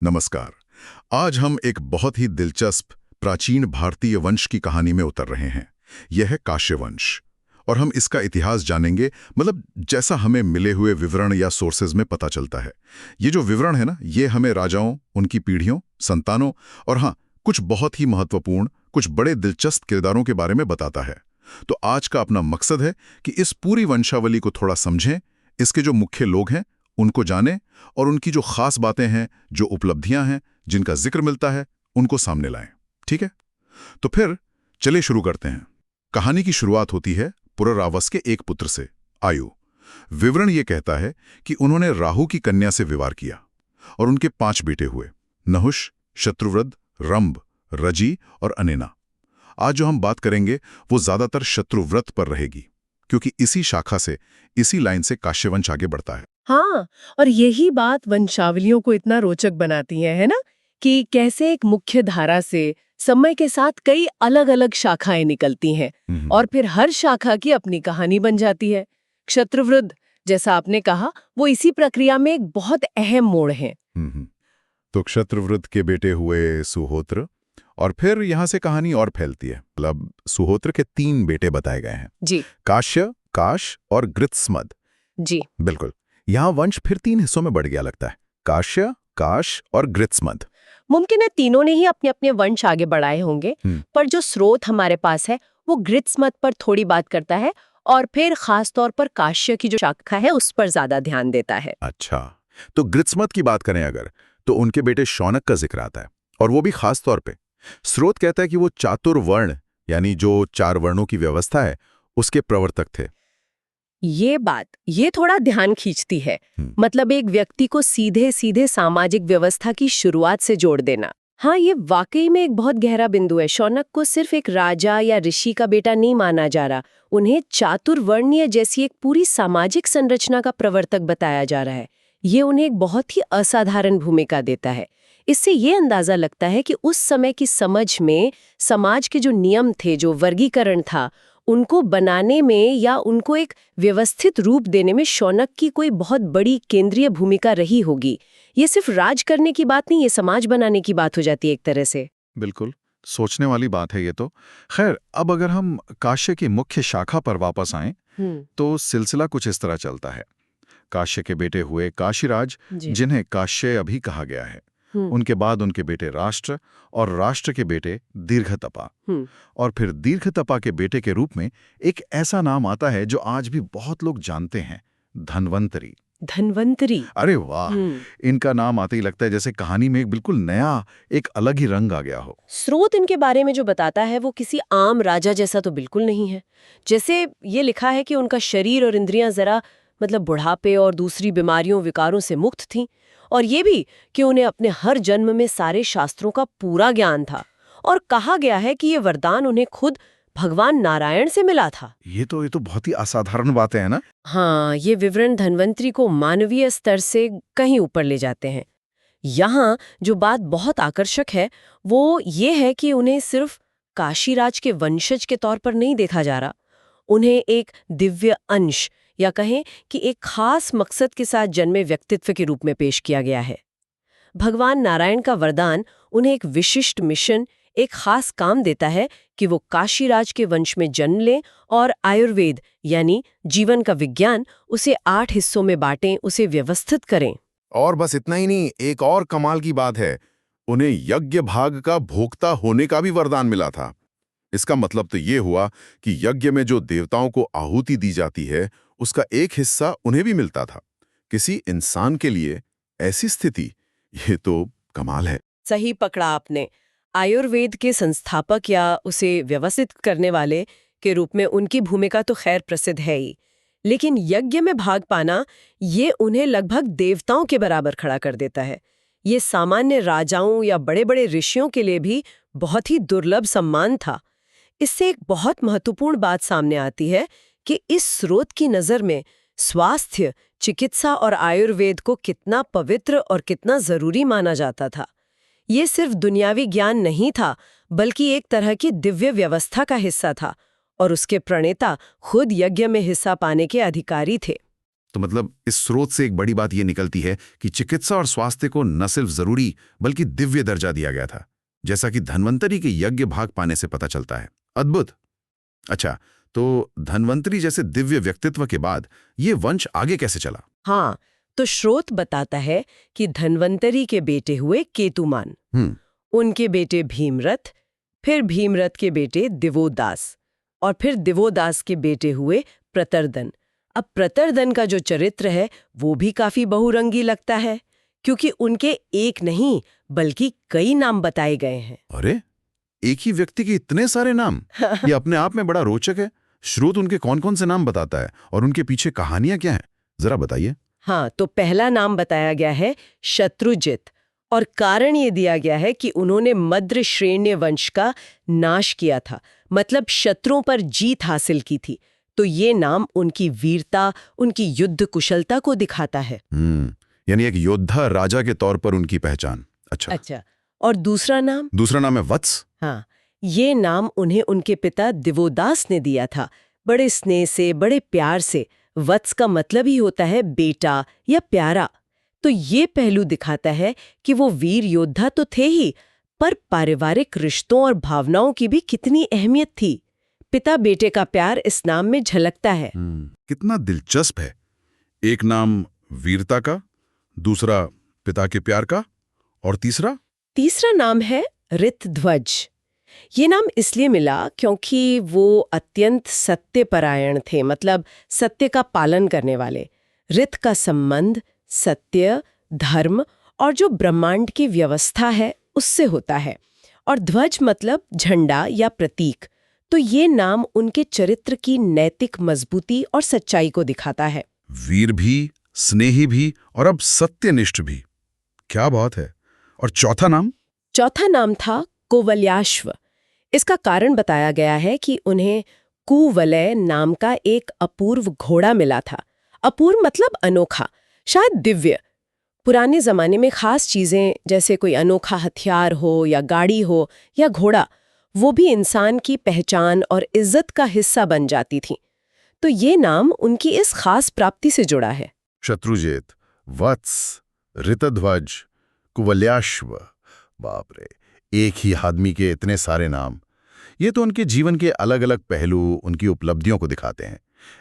नमस्कार। आज हम एक बहुत ही दिलचस्प प्राचीन भारतीय वंश की कहानी में उतर रहे हैं। यह है काश्य वंश और हम इसका इतिहास जानेंगे, मतलब जैसा हमें मिले हुए विवरण या सोर्सेज में पता चलता है। ये जो विवरण है ना, ये हमें राजाओं, उनकी पीढ़ियों, संतानों और हाँ, कुछ बहुत ही महत्वपूर्ण, कुछ बड़े दिलचस्प किरदारों के बारे में बताता है। तो आज का अपना मकसद है कि इस पूरी वंशावली को थोड़ा समझें, इसके जो मुख्य लोग हैं उनको जानें और उनकी जो खास बातें हैं, जो उपलब्धियां हैं, जिनका जिक्र मिलता है, उनको सामने लाएं। ठीक है, तो फिर चलिए शुरू करते हैं। कहानी की शुरुआत होती है पुररावस के एक पुत्र से, आयु। विवरण ये कहता है कि उन्होंने राहु की कन्या से विवाह किया और उनके 5 बेटे हुए, नहुष, शत्रुव्रत, रंभ, रजी और अनेना। आज जो हम बात करेंगे वो ज्यादातर शत्रुव्रत पर रहेगी, क्योंकि इसी शाखा से, इसी लाइन से काश्यवंश आगे बढ़ता है। हाँ, और यही बात वंशावलियों को इतना रोचक बनाती है ना? कि कैसे एक मुख्य धारा से समय के साथ कई अलग-अलग शाखाएं निकलती हैं और फिर हर शाखा की अपनी कहानी बन जाती है। क्षत्रवृद्ध, जैसा आपने कहा, वो इसी प्रक्रिया में एक बहुत अहम मोड़ है। तो क्षत्रवृत्त के बेटे हुए सुहोत्र, और फिर यहां से कहानी और फैलती है। मतलब सुहोत्र के 3 बेटे बताए गए हैं, जी काश्य, काश और गृत्समद। जी। बिल्कुल, यहाँ वंश फिर 3 हिस्सों में बढ़ गया लगता है, काश्य, काश और गृत्समद। मुमकिन है तीनों ने ही अपने अपने वंश आगे बढ़ाए होंगे, पर जो स्रोत हमारे पास है वो गृत्समद पर थोड़ी बात करता है और फिर खास तौर पर काश्य की जो शाखा है उस पर ज्यादा ध्यान देता है। अच्छा, तो गृत्समद की बात करें अगर, तो उनके बेटे शौनक का जिक्र आता है, और वो भी खास तौर पे। स्रोत कहता है कि वो चातुर्वर्ण, यानी जो 4 वर्णों की व्यवस्था है, उसके प्रवर्तक थे। ये थोड़ा ध्यान खींचती है। मतलब एक व्यक्ति को सीधे सीधे सामाजिक व्यवस्था की शुरुआत से जोड़ देना। हाँ, ये वाकई में एक बहुत गहरा बिंदु है। शौनक को सिर्फ एक राजा या ऋषि का बेटा नहीं माना जा रहा, उन्हें चातुर्वर्णीय जैसी एक पूरी सामाजिक संरचना का प्रवर्तक बताया जा रहा है। ये उन्हें एक बहुत ही असाधारण भूमिका देता है। इससे ये अंदाजा लगता है कि उस समय की समझ में समाज के जो नियम थे, जो वर्गीकरण था, उनको बनाने में या उनको एक व्यवस्थित रूप देने में शौनक की कोई बहुत बड़ी केंद्रीय भूमिका रही होगी। ये सिर्फ राज करने की बात नहीं, ये समाज बनाने की बात हो जाती है एक तरह से। बिल्कुल, सोचने वाली बात है ये तो। खैर, अब अगर हम काश्य की मुख्य शाखा पर वापस आएं, तो सिलसिला कुछ इस तरह चलता है। काश्य के बेटे हुए काशीराज, जिन्हें काश्यय भी कहा गया है। उनके बाद उनके बेटे राष्ट्र, और राष्ट्र के बेटे दीर्घतपा। और फिर दीर्घतपा के बेटे के रूप में एक ऐसा नाम आता है जो आज भी बहुत लोग जानते हैं, धन्वंतरी। धन्वंतरी। अरे वाह, इनका नाम आते ही लगता है जैसे कहानी में एक बिल्कुल नया, एक अलग ही रंग आ गया हो। स्रोत इनके बारे में जो बताता है वो किसी आम राजा जैसा तो बिल्कुल नहीं है। जैसे ये लिखा है कि उनका शरीर और इंद्रियां जरा मतलब बुढ़ापे और दूसरी बीमारियों विकारों से मुक्त थीं, और ये भी कि उन्हें अपने हर जन्म में सारे शास्त्रों का पूरा ज्ञान था, और कहा गया है कि ये वरदान उन्हें खुद भगवान नारायण से मिला था। ये तो बहुत ही असाधारण बातें हैं ना। हाँ, ये विवरण धन्वंतरी को मानवीय स्तर से कहीं ऊपर ले जाते हैं। यहाँ जो बात बहुत आकर्षक है वो ये है कि उन्हें सिर्फ काशीराज के वंशज के तौर पर नहीं देखा जा रहा, उन्हें एक दिव्य अंश या कहें कि एक खास मकसद के साथ जन्मे व्यक्तित्व के रूप में पेश किया गया है। भगवान नारायण का वरदान उन्हें एक विशिष्ट मिशन, एक खास काम देता है कि वो काशीराज के वंश में जन्म लें और आयुर्वेद यानी जीवन का विज्ञान उसे 8 हिस्सों में बांटें, उसे व्यवस्थित करें। और बस इतना ही नहीं, एक और कमाल की बात है, उन्हें यज्ञ भाग का भोक्ता होने का भी वरदान मिला था। इसका मतलब तो ये हुआ कि यज्ञ में जो देवताओं को आहुति दी जाती है, उसका एक हिस्सा उन्हें भी मिलता था। किसी इंसान के लिए ऐसी स्थिति, ये तो कमाल है। सही पकड़ा आपने। आयुर्वेद के संस्थापक या उसे व्यवस्थित करने वाले के रूप में उनकी भूमिका तो खैर प्रसिद्ध है ही, लेकिन यज्ञ में भाग पाना ये उन्हें लगभग देवताओं के बराबर खड़ा कर देता है। ये सामान्य राजाओं या बड़े बड़े ऋषियों के लिए भी बहुत ही दुर्लभ सम्मान था। इससे एक बहुत महत्वपूर्ण बात सामने आती है कि इस स्रोत की नज़र में स्वास्थ्य, चिकित्सा और आयुर्वेद को कितना पवित्र और कितना जरूरी माना जाता था। ये सिर्फ दुनियावी ज्ञान नहीं था, बल्कि एक तरह की दिव्य व्यवस्था का हिस्सा था, और उसके प्रणेता खुद यज्ञ में हिस्सा पाने के अधिकारी थे। तो मतलब इस स्रोत से एक बड़ी बात यह निकलती है कि चिकित्सा और स्वास्थ्य को न सिर्फ जरूरी बल्कि दिव्य दर्जा दिया गया था, जैसा कि धन्वंतरी के यज्ञ भाग पाने से पता चलता है। अद्भुत। अच्छा, तो धन्वंतरी जैसे दिव्य व्यक्तित्व के बाद ये वंश आगे कैसे चला? हाँ, तो स्रोत बताता है कि धन्वंतरी के बेटे हुए केतुमान, उनके बेटे भीमरथ, फिर भीमरथ के बेटे दिवोदास, और फिर दिवोदास के बेटे हुए प्रतरदन। अब प्रतरदन का जो चरित्र है वो भी काफी बहुरंगी लगता है, क्योंकि उनके एक नहीं बल्कि कई नाम बताए गए हैं। अरे, एक ही व्यक्ति के इतने सारे नाम? ये अपने आप में बड़ा रोचक है। स्रोत उनके कौन कौन से नाम बताता है और उनके पीछे कहानियां क्या हैं? जरा बताइए। हाँ, तो पहला नाम बताया गया है शत्रुजित, और कारण ये दिया गया है कि उन्होंने मद्र श्रेण्य वंश का नाश किया था, मतलब शत्रुओं पर जीत हासिल की थी। तो ये नाम उनकी वीरता, उनकी युद्ध कुशलता को दिखाता है। यानी एक योद्धा राजा के तौर पर उनकी पहचान। अच्छा। और दूसरा नाम? दूसरा नाम है वत्स। हाँ, ये नाम उन्हें उनके पिता दिवोदास ने दिया था, बड़े स्नेह से, बड़े प्यार से। वत्स का मतलब ही होता है बेटा या प्यारा। तो ये पहलू दिखाता है कि वो वीर योद्धा तो थे ही, पर पारिवारिक रिश्तों और भावनाओं की भी कितनी अहमियत थी। पिता बेटे का प्यार इस नाम में झलकता है। कितना दिलचस्प है। एक नाम वीरता का, दूसरा पिता के प्यार का, और तीसरा नाम है ऋतध्वज। ये नाम इसलिए मिला क्योंकि वो अत्यंत सत्यपरायण थे, मतलब सत्य का पालन करने वाले। ऋत का संबंध सत्य, धर्म और जो ब्रह्मांड की व्यवस्था है उससे होता है, और ध्वज मतलब झंडा या प्रतीक। तो ये नाम उनके चरित्र की नैतिक मजबूती और सच्चाई को दिखाता है। वीर भी, स्नेही भी, और अब सत्यनिष्ठ भी। क्या बात है। और चौथा नाम था कुवलयाश्व। इसका कारण बताया गया है कि उन्हें कुवलय नाम का एक अपूर्व घोड़ा मिला था। अपूर्व मतलब अनोखा, शायद दिव्य। पुराने जमाने में खास चीजें जैसे कोई अनोखा हथियार हो या गाड़ी हो या घोड़ा, वो भी इंसान की पहचान और इज्जत का हिस्सा बन जाती थी। तो ये नाम उनकी इस खास प्राप्ति से जुड़ा है। शत्रुजित, वत्स, ऋतध्वज, कुवलयाश्व। बाप रे, एक ही आदमी के इतने सारे नाम। ये तो उनके जीवन के अलग अलग पहलू, उनकी उपलब्धियों को दिखाते हैं।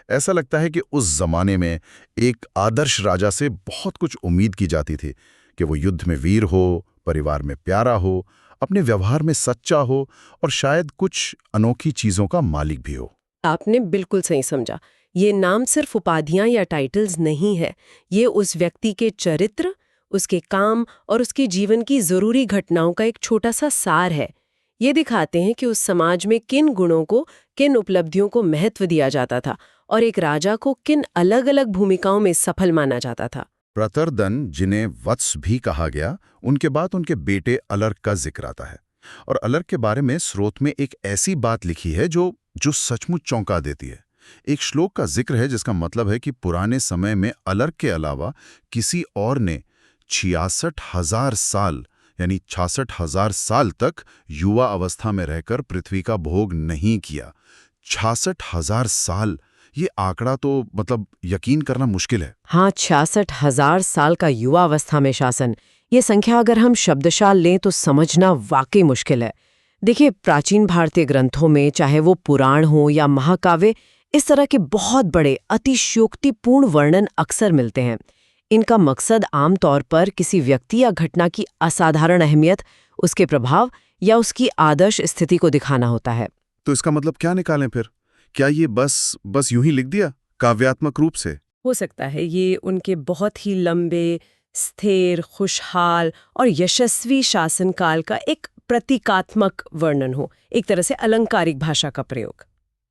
ऐसा लगता है कि उस जमाने में एक आदर्श राजा से बहुत कुछ उम्मीद की जाती थी कि वो युद्ध में वीर हो, परिवार में प्यारा हो, अपने व्यवहार में सच्चा हो और शायद कुछ अनोखी चीजों का मालिक भी हो। आपने बिल्कुल सही समझा। ये नाम सिर्फ उपाधियां या टाइटल्स नहीं है, ये उस व्यक्ति के चरित्र, उसके काम और उसके जीवन की जरूरी घटनाओं का एक छोटा सा सार है। ये दिखाते हैं कि उस समाज में किन गुणों को, किन उपलब्धियों को महत्व दिया जाता था और एक राजा को किन अलग अलग भूमिकाओं में सफल माना जाता था। प्रतरदन, जिन्हें वत्स भी कहा गया, उनके बाद उनके बेटे अलर्क का जिक्र आता है। और अलर्क के बारे में स्रोत में एक ऐसी बात लिखी है जो सचमुच चौंका देती है। एक श्लोक का जिक्र है जिसका मतलब है कि पुराने समय में अलर्क के अलावा किसी और ने 66,000 साल यानी 66,000 साल तक युवा अवस्था में रहकर पृथ्वी का भोग नहीं किया। 66,000 साल, ये आंकड़ा तो मतलब यकीन करना मुश्किल है। हाँ, 66,000 साल का युवा अवस्था में शासन, ये संख्या अगर हम शब्दशः लें तो समझना वाकई मुश्किल है। देखिए, प्राचीन भारतीय ग्रंथों में, चाहे वो पुराण हो या महाकाव्य, इस तरह के बहुत बड़े अतिशयोक्तिपूर्ण वर्णन अक्सर मिलते हैं। इनका मकसद आमतौर पर किसी व्यक्ति या घटना की असाधारण अहमियत, उसके प्रभाव या उसकी आदर्श स्थिति को दिखाना होता है। तो इसका मतलब क्या निकालें फिर? क्या ये बस यूं ही लिख दिया काव्यात्मक रूप से? हो सकता है ये उनके बहुत ही लंबे, स्थिर, खुशहाल और यशस्वी शासनकाल का एक प्रतीकात्मक वर्णन हो, एक तरह से अलंकारिक भाषा का प्रयोग।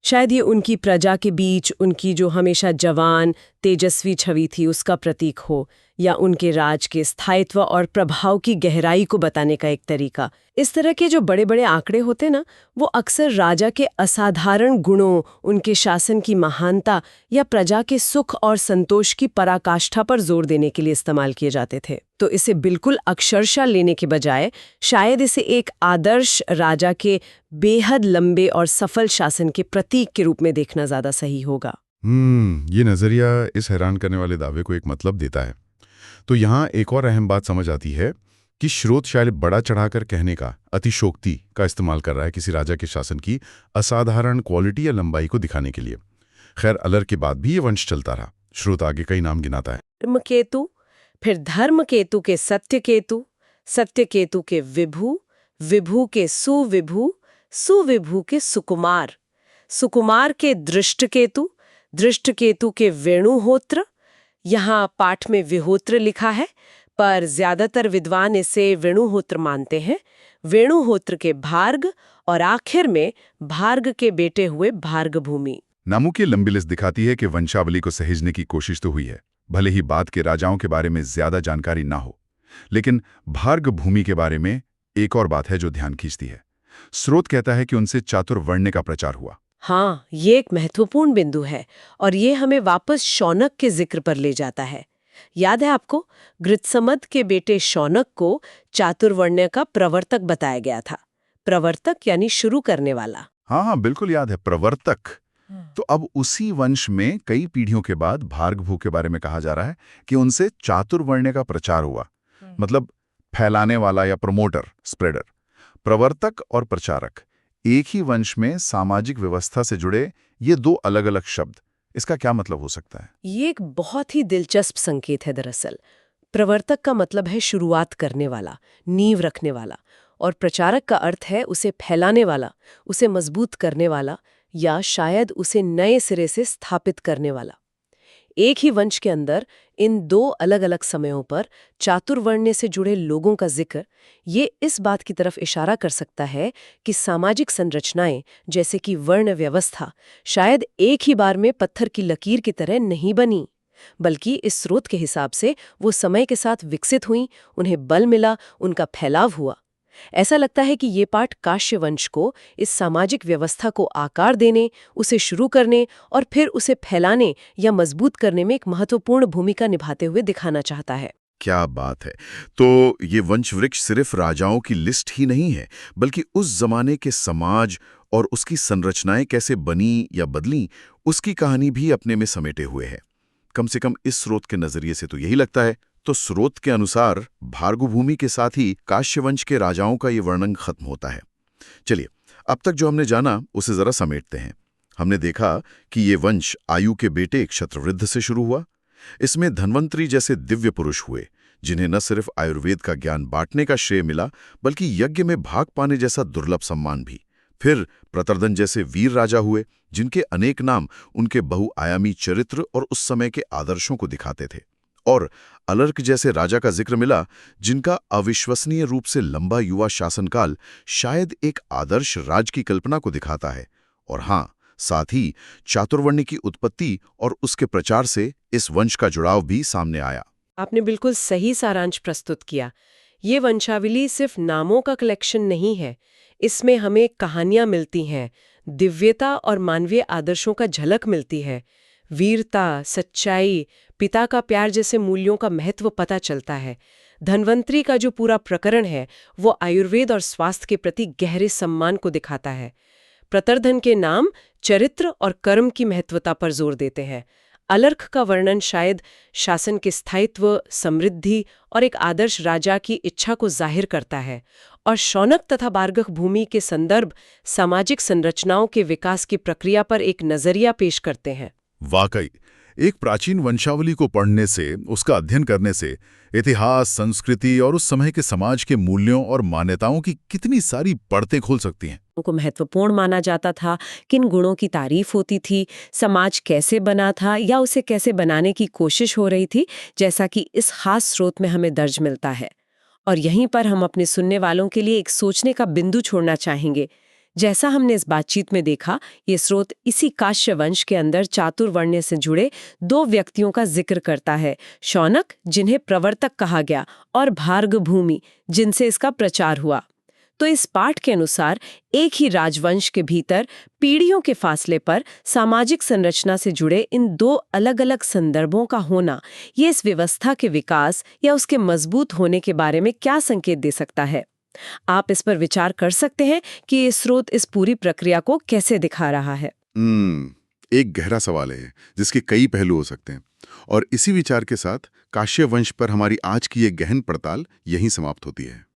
शायद ये उनकी प्रजा के बीच उनकी जो हमेशा जवान, तेजस्वी छवि थी उसका प्रतीक हो, या उनके राज के स्थायित्व और प्रभाव की गहराई को बताने का एक तरीका। इस तरह के जो बड़े बड़े आंकड़े होते ना, वो अक्सर राजा के असाधारण गुणों, उनके शासन की महानता या प्रजा के सुख और संतोष की पराकाष्ठा पर जोर देने के लिए इस्तेमाल किए जाते थे। तो इसे बिल्कुल अक्षरशः लेने के बजाय शायद इसे एक आदर्श राजा के बेहद लंबे और सफल शासन के प्रतीक के रूप में देखना ज्यादा सही होगा। ये नजरिया इस हैरान करने वाले दावे को एक मतलब देता है। तो यहाँ एक और अहम बात समझ आती है कि स्रोत शायद बड़ा चढ़ाकर कहने का, अतिशोक्ति का इस्तेमाल कर रहा है किसी राजा के शासन की असाधारण क्वालिटी या लंबाई को दिखाने के लिए। खैर, अलर के बाद भी ये वंश चलता रहा। स्रोत आगे कई नाम गिनाता है। धर्मकेतु, फिर धर्मकेतु के सत्यकेतु, सत्यकेतु के विभु, विभु के सुविभु, सुविभु के सुकुमार, सुकुमार के दृष्टकेतु, दृष्टकेतु के वेणुहोत्र। यहाँ पाठ में विहोत्र लिखा है, पर ज्यादातर विद्वान इसे वेणुहोत्र मानते हैं। वेणुहोत्र के भार्ग और आखिर में भार्ग के बेटे हुए भार्गभूमि। नामों की लंबी लिस्ट दिखाती है कि वंशावली को सहेजने की कोशिश तो हुई है, भले ही बाद के राजाओं के बारे में ज्यादा जानकारी ना हो। लेकिन भार्गभूमि के बारे में एक और बात है जो ध्यान खींचती है। स्रोत कहता है कि उनसे चातुर्वर्ण्य का प्रचार हुआ। हाँ, ये एक महत्वपूर्ण बिंदु है और ये हमें वापस शौनक के जिक्र पर ले जाता है। याद है आपको, गृत्समद के बेटे शौनक को चातुर्वर्ण्य का प्रवर्तक बताया गया था। प्रवर्तक यानी शुरू करने वाला। हाँ, बिल्कुल याद है, प्रवर्तक। तो अब उसी वंश में कई पीढ़ियों के बाद भार्गभू के बारे में कहा जा रहा है कि उनसे चातुर्वर्ण्य का प्रचार हुआ। मतलब फैलाने वाला या प्रमोटर, स्प्रेडर। प्रवर्तक और प्रचारक, एक ही वंश में सामाजिक व्यवस्था से जुड़े ये दो अलग अलग शब्द, इसका क्या मतलब हो सकता है? ये एक बहुत ही दिलचस्प संकेत है दरअसल। प्रवर्तक का मतलब है शुरुआत करने वाला, नींव रखने वाला, और प्रचारक का अर्थ है उसे फैलाने वाला, उसे मजबूत करने वाला, या शायद उसे नए सिरे से स्थापित करने वाला। एक ही वंश के अंदर इन दो अलग अलग समयों पर चातुर्वर्ण्य से जुड़े लोगों का जिक्र ये इस बात की तरफ इशारा कर सकता है कि सामाजिक संरचनाएं जैसे कि वर्ण व्यवस्था शायद एक ही बार में पत्थर की लकीर की तरह नहीं बनी, बल्कि इस स्रोत के हिसाब से वो समय के साथ विकसित हुई, उन्हें बल मिला, उनका फैलाव हुआ। ऐसा लगता है कि ये पाठ काश्य वंश को इस सामाजिक व्यवस्था को आकार देने, उसे शुरू करने और फिर उसे फैलाने या मजबूत करने में एक महत्वपूर्ण भूमिका निभाते हुए दिखाना चाहता है। क्या बात है। तो ये वंशवृक्ष सिर्फ राजाओं की लिस्ट ही नहीं है, बल्कि उस जमाने के समाज और उसकी संरचनाएं कैसे बनी या बदली, उसकी कहानी भी अपने में समेटे हुए है। कम से कम इस स्रोत के नजरिए से तो यही लगता है। तो स्रोत के अनुसार भार्गभूमि के साथ ही काश्यवंश के राजाओं का ये वर्णन खत्म होता है। चलिए, अब तक जो हमने जाना उसे जरा समेटते हैं। हमने देखा कि ये वंश आयु के बेटे क्षत्रवृद्ध से शुरू हुआ। इसमें धन्वंतरी जैसे दिव्य पुरुष हुए, जिन्हें न सिर्फ आयुर्वेद का ज्ञान बांटने का श्रेय मिला, बल्कि यज्ञ में भाग पाने जैसा दुर्लभ सम्मान भी। फिर प्रतर्दन जैसे वीर राजा हुए, जिनके अनेक नाम उनके बहुआयामी चरित्र और उस समय के आदर्शों को दिखाते थे। और अलर्क जैसे राजा का जिक्र मिला, जिनका अविश्वसनीय रूप से लंबा युवा शासनकाल शायद एक आदर्श राज की कल्पना को दिखाता है। और हाँ, साथ ही चातुर्वर्ण्य की उत्पत्ति और उसके प्रचार से इस वंश का जुड़ाव भी सामने आया। आपने बिल्कुल सही सारांश प्रस्तुत किया। ये वंशावली सिर्फ नामों का कलेक्शन नहीं है, इसमें हमें कहानियां मिलती हैं, दिव्यता और मानवीय आदर्शों का झलक मिलती है। वीरता, सच्चाई, पिता का प्यार जैसे मूल्यों का महत्व पता चलता है। धन्वंतरी का जो पूरा प्रकरण है वो आयुर्वेद और स्वास्थ्य के प्रति गहरे सम्मान को दिखाता है। प्रतर्धन के नाम चरित्र और कर्म की महत्वता पर जोर देते हैं। अलर्क का वर्णन शायद शासन के स्थायित्व, समृद्धि और एक आदर्श राजा की इच्छा को जाहिर करता है। और शौनक तथा भार्गभूमि के संदर्भ सामाजिक संरचनाओं के विकास की प्रक्रिया पर एक नजरिया पेश करते हैं। वाकई, एक प्राचीन वंशावली को पढ़ने से, उसका अध्ययन करने से इतिहास, संस्कृति और उस समय के समाज के मूल्यों और मान्यताओं की कितनी सारी परतें खुल सकती हैं। को महत्वपूर्ण माना जाता था, किन गुणों की तारीफ होती थी, समाज कैसे बना था या उसे कैसे बनाने की कोशिश हो रही थी, जैसा कि इस खास स्रोत में हमें दर्ज मिलता है। और यहीं पर हम अपने सुनने वालों के लिए एक सोचने का बिंदु छोड़ना चाहेंगे। जैसा हमने इस बातचीत में देखा, ये स्रोत इसी काश्य वंश के अंदर चातुर्वर्ण्य से जुड़े दो व्यक्तियों का जिक्र करता है, शौनक, जिन्हें प्रवर्तक कहा गया, और भार्गभूमि, जिनसे इसका प्रचार हुआ। तो इस पाठ के अनुसार एक ही राजवंश के भीतर पीढ़ियों के फासले पर सामाजिक संरचना से जुड़े इन दो अलग अलग संदर्भों का होना, ये इस व्यवस्था के विकास या उसके मजबूत होने के बारे में क्या संकेत दे सकता है? आप इस पर विचार कर सकते हैं कि ये स्रोत इस पूरी प्रक्रिया को कैसे दिखा रहा है। एक गहरा सवाल है जिसके कई पहलू हो सकते हैं। और इसी विचार के साथ काश्य वंश पर हमारी आज की ये गहन पड़ताल यहीं समाप्त होती है।